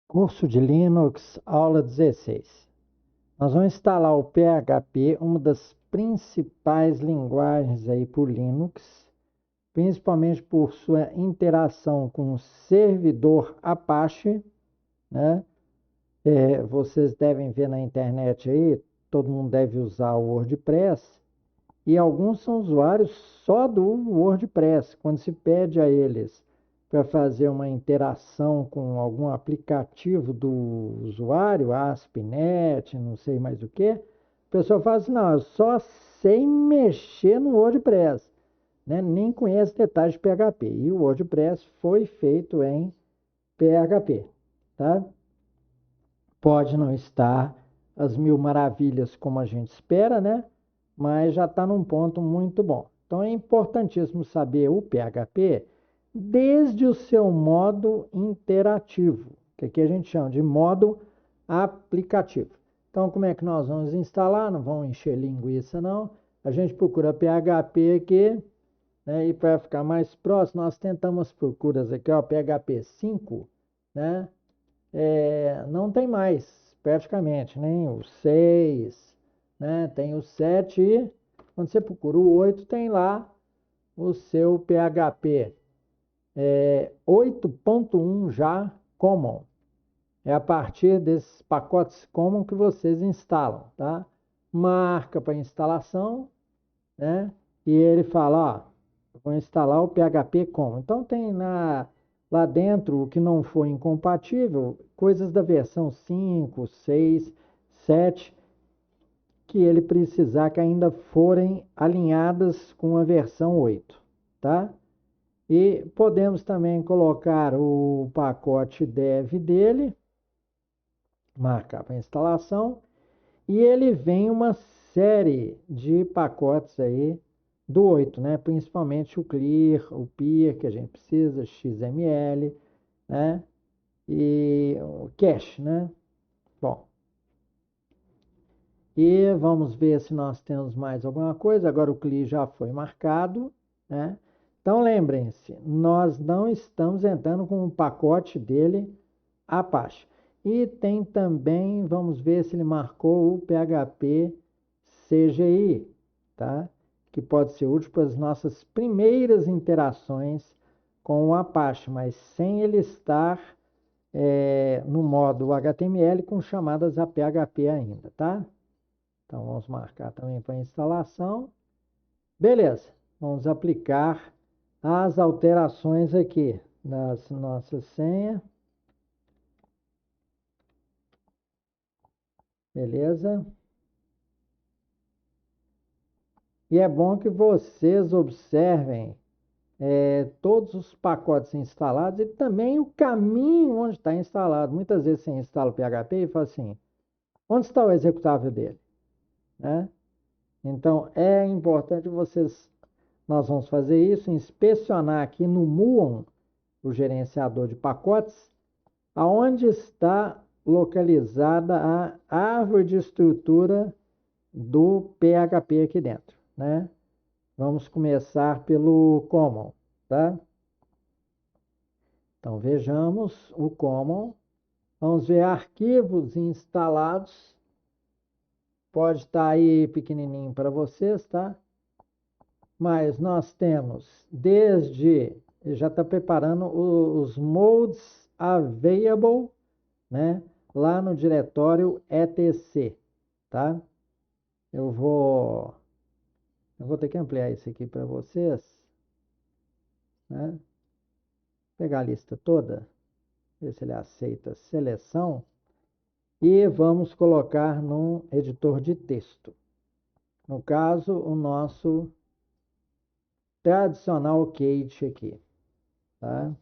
Curso de Linux, aula 16. Nós vamos instalar o PHP, uma das principais linguagens aí para o Linux, principalmente por sua interação com o servidor Apache, né? Vocês devem ver na internet aí, todo mundo deve usar o WordPress, e alguns são usuários só do WordPress. Quando se pede a eles para fazer uma interação com algum aplicativo do usuário, ASP.NET, não sei mais o que, o pessoal fala assim, não, eu só sei mexer no WordPress, né? Nem conhece detalhes de PHP. E o WordPress foi feito em PHP, tá? Pode não estar as mil maravilhas como a gente espera, né? Mas já está num ponto muito bom. Então é importantíssimo saber o PHP desde o seu modo interativo, que aqui a gente chama de modo aplicativo. Então, como é que nós vamos instalar? Não vamos encher linguiça, não. A gente procura PHP aqui, né? E para ficar mais próximo, nós tentamos as procuras aqui, ó, PHP 5, né? Não tem mais, praticamente, nem o 6, né? Tem o 7 e quando você procura o 8, tem lá o seu PHP 8.1 já Common. É a partir desses pacotes Common que vocês instalam, tá? Marca para instalação, né? E ele fala, ó, vou instalar o PHP Common. Então tem lá dentro o que não foi incompatível, coisas da versão 5, 6, 7, que ele precisar que ainda forem alinhadas com a versão 8, tá? E podemos também colocar o pacote dev dele, marcar para instalação, e ele vem uma série de pacotes aí do 8, né? Principalmente o Clear, o Peer, que a gente precisa, XML, né? E o Cache, né? Bom, e vamos ver se nós temos mais alguma coisa. Agora o CLI já foi marcado, né? Então lembrem-se, nós não estamos entrando com o pacote dele Apache. E tem também, vamos ver se ele marcou o PHP CGI, tá? Que pode ser útil para as nossas primeiras interações com o Apache, mas sem ele estar no modo HTML com chamadas a PHP ainda, tá? Então vamos marcar também para instalação. Beleza, vamos aplicar as alterações aqui nas nossas senhas. Beleza? E é bom que vocês observem todos os pacotes instalados e também o caminho onde está instalado. Muitas vezes você instala o PHP e fala assim, onde está o executável dele? Né? Então, é importante nós vamos fazer isso, inspecionar aqui no Muon, o gerenciador de pacotes, aonde está localizada a árvore de estrutura do PHP aqui dentro, né? Vamos começar pelo Common, tá? Então, vejamos o Common. Vamos ver arquivos instalados. Pode estar aí pequenininho para vocês, tá? Mas nós temos já está preparando os modes available, né? Lá no diretório etc, tá? Eu vou, eu vou ter que ampliar isso aqui para vocês, né? Pegar a lista toda, ver se ele aceita seleção e vamos colocar num editor de texto. No caso, o nosso tradicional Kate aqui, tá?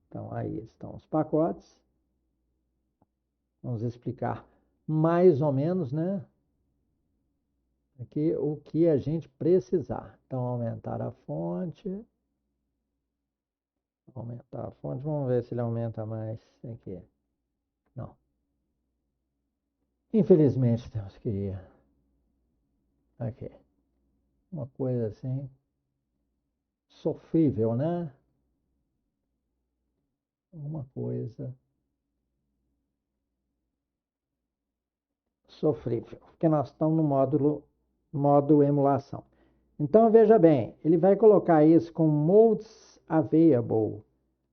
Então, aí estão os pacotes. Vamos explicar mais ou menos, né? Aqui o que a gente precisar. Então, aumentar a fonte. Aumentar a fonte. Vamos ver se ele aumenta mais aqui. Não. Infelizmente, temos que ir aqui. Uma coisa assim, sofrível, né? uma coisa sofrível, porque nós estamos no modo emulação. Então, veja bem, ele vai colocar isso com modes available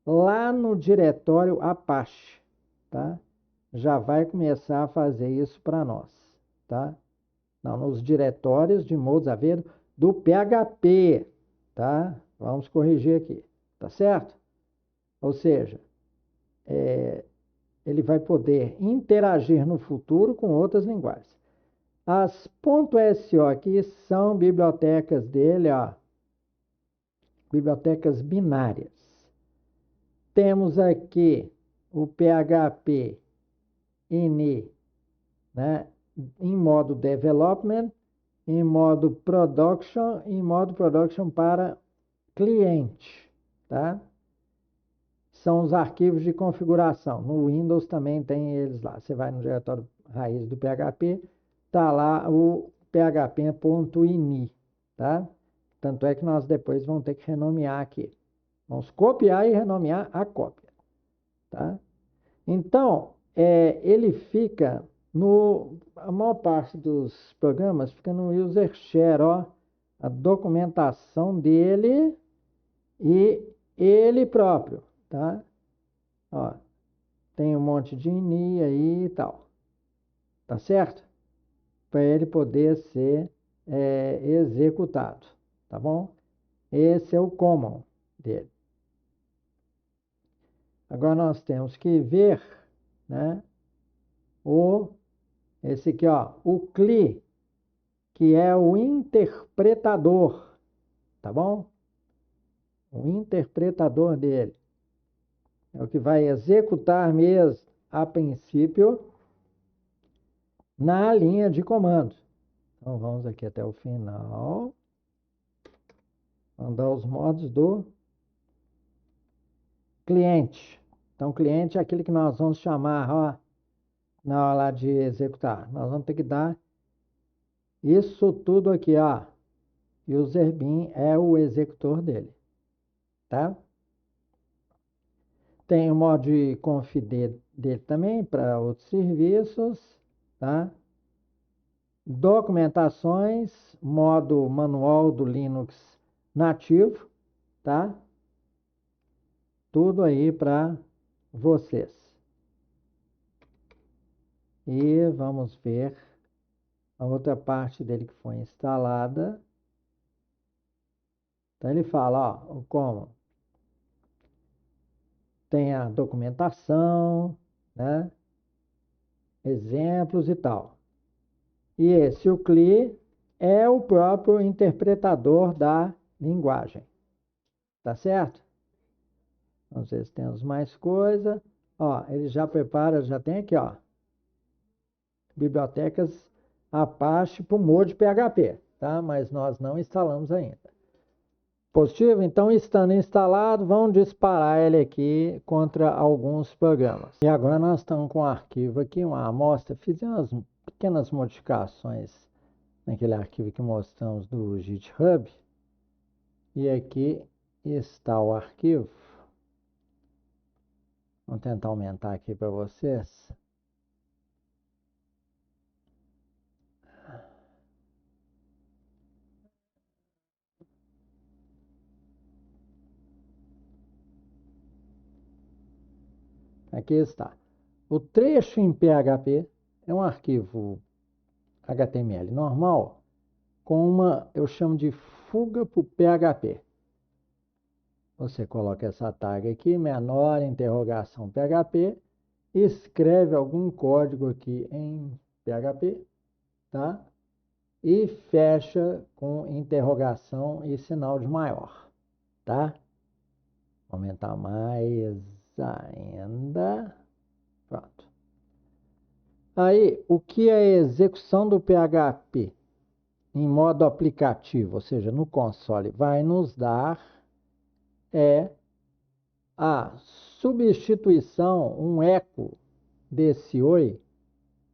lá no diretório Apache, tá? Já vai começar a fazer isso para nós, tá? Não, nos diretórios de modos available do PHP, tá? Vamos corrigir aqui, tá certo? Ou seja, ele vai poder interagir no futuro com outras linguagens. As .so aqui são bibliotecas dele, ó, bibliotecas binárias. Temos aqui o PHP ini, né, em modo development, em modo production, em modo production para cliente, tá? São os arquivos de configuração. No Windows também tem eles lá. Você vai no diretório raiz do PHP, tá lá o php.ini, tá? Tanto é que nós depois vamos ter que renomear aqui. Vamos copiar e renomear a cópia, tá? Então, ele fica a maior parte dos programas fica no user share, ó, a documentação dele e ele próprio, tá? Ó, tem um monte de ini aí e tal, tá certo? Para ele poder ser executado, tá bom? Esse é o common dele. Agora nós temos que ver, né, esse aqui, ó, o CLI, que é o interpretador, tá bom? O interpretador dele é o que vai executar mesmo, a princípio, na linha de comando. Então vamos aqui até o final. Mandar os modos do cliente. Então, cliente é aquele que nós vamos chamar, ó, na hora lá de executar. Nós vamos ter que dar isso tudo aqui, ó. E o Zerbin é o executor dele, tá? Tem o modo de conf dele também para outros serviços, tá? Documentações, modo manual do Linux nativo, tá? Tudo aí para vocês. E vamos ver a outra parte dele que foi instalada. Então ele fala, ó, como tem a documentação, né? Exemplos e tal. E esse, o CLI, é o próprio interpretador da linguagem. Tá certo? Vamos ver se temos mais coisa. Ó, ele já prepara, já tem aqui, ó, bibliotecas Apache para o Modo PHP, tá? Mas nós não instalamos ainda. Positivo? Então, estando instalado, vamos disparar ele aqui contra alguns programas. E agora nós estamos com um arquivo aqui, uma amostra. Fizemos umas pequenas modificações naquele arquivo que mostramos do GitHub. E aqui está o arquivo. Vamos tentar aumentar aqui para vocês. Aqui está. O trecho em PHP é um arquivo HTML normal com uma, eu chamo de fuga para o PHP. Você coloca essa tag aqui, menor interrogação PHP, escreve algum código aqui em PHP, tá? E fecha com interrogação e sinal de maior, tá? Vou aumentar mais ainda. Pronto. Aí, o que é a execução do PHP em modo aplicativo, ou seja, no console, vai nos dar a substituição, um eco desse oi,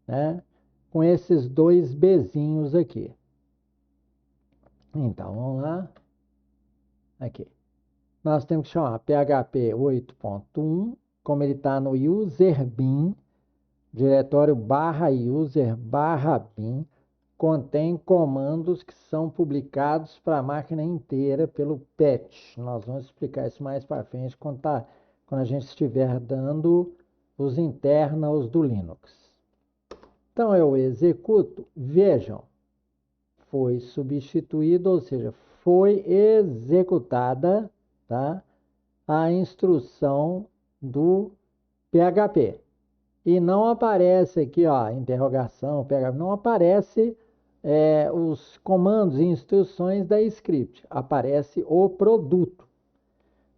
né, com esses dois Bzinhos aqui. Então, vamos lá. Aqui. Nós temos que chamar PHP 8.1 como ele está no user bin, diretório /user/bin, contém comandos que são publicados para a máquina inteira pelo patch. Nós vamos explicar isso mais para frente quando a gente estiver dando os internals do Linux. Então eu executo, vejam, foi substituído, ou seja, foi executada, tá, a instrução do PHP. E não aparece aqui, ó, interrogação, PHP, não aparece os comandos e instruções da script, aparece o produto.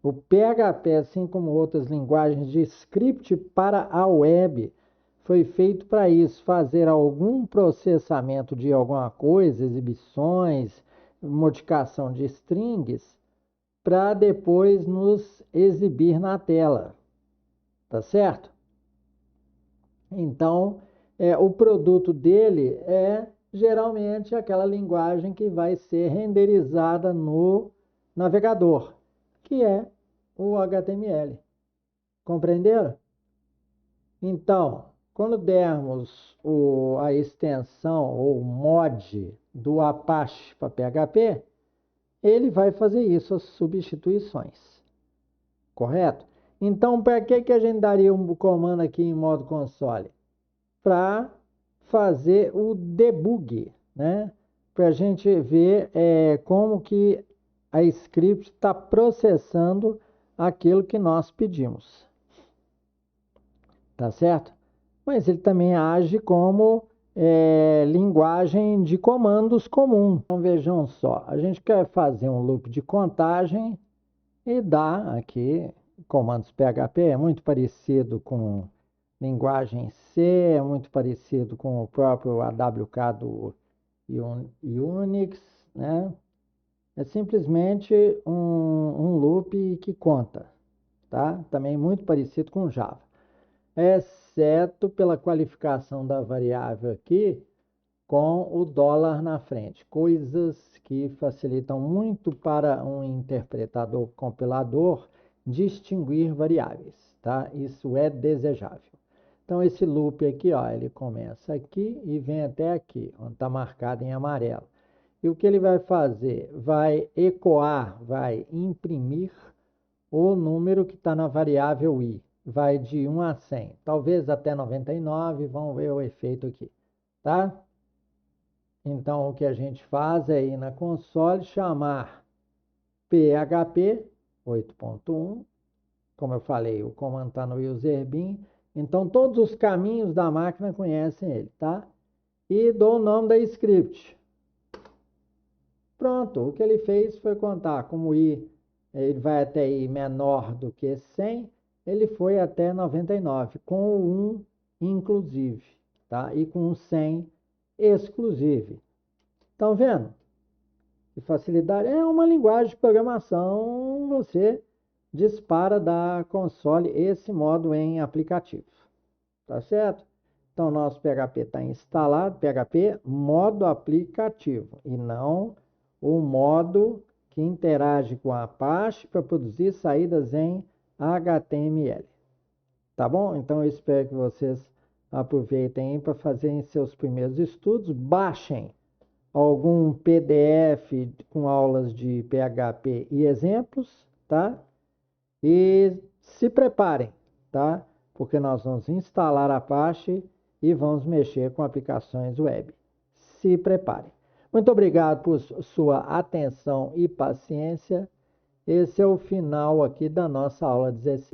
O PHP, assim como outras linguagens de script para a web, foi feito para isso, fazer algum processamento de alguma coisa, exibições, modificação de strings, para depois nos exibir na tela, tá certo? Então, o produto dele é geralmente aquela linguagem que vai ser renderizada no navegador, que é o HTML. Compreenderam? Então, quando dermos a extensão ou mod do Apache para PHP, ele vai fazer isso, as substituições. Correto? Então, para que a gente daria um comando aqui em modo console? Para fazer o debug, né? Para a gente ver como que a script está processando aquilo que nós pedimos. Tá certo? Mas ele também age como linguagem de comandos comum. Então vejam só, a gente quer fazer um loop de contagem e dá aqui comandos PHP, é muito parecido com linguagem C, é muito parecido com o próprio AWK do Unix, né? É simplesmente um loop que conta, tá? Também muito parecido com Java, exceto pela qualificação da variável aqui com o dólar na frente, coisas que facilitam muito para um interpretador compilador distinguir variáveis, tá? Isso é desejável. Então, esse loop aqui, ó, ele começa aqui e vem até aqui, onde está marcado em amarelo. E o que ele vai fazer? Vai ecoar, vai imprimir o número que está na variável i. Vai de 1 a 100, talvez até 99, vamos ver o efeito aqui, tá? Então, o que a gente faz é ir na console, chamar PHP 8.1, como eu falei, o comando está no user bin, então todos os caminhos da máquina conhecem ele, tá? E dou o nome da script. Pronto, o que ele fez foi contar como i, ele vai até i menor do que 100, ele foi até 99, com o 1 inclusive, tá? E com o 100 exclusive. Estão vendo? Que facilidade. É uma linguagem de programação, você dispara da console esse modo em aplicativo. Tá certo? Então, nosso PHP está instalado, PHP modo aplicativo, e não o modo que interage com a Apache para produzir saídas em HTML. Tá bom? Então, eu espero que vocês aproveitem para fazerem seus primeiros estudos. Baixem algum PDF com aulas de PHP e exemplos, tá? E se preparem, tá? Porque nós vamos instalar a Apache e vamos mexer com aplicações web. Se preparem. Muito obrigado por sua atenção e paciência. Esse é o final aqui da nossa aula 16.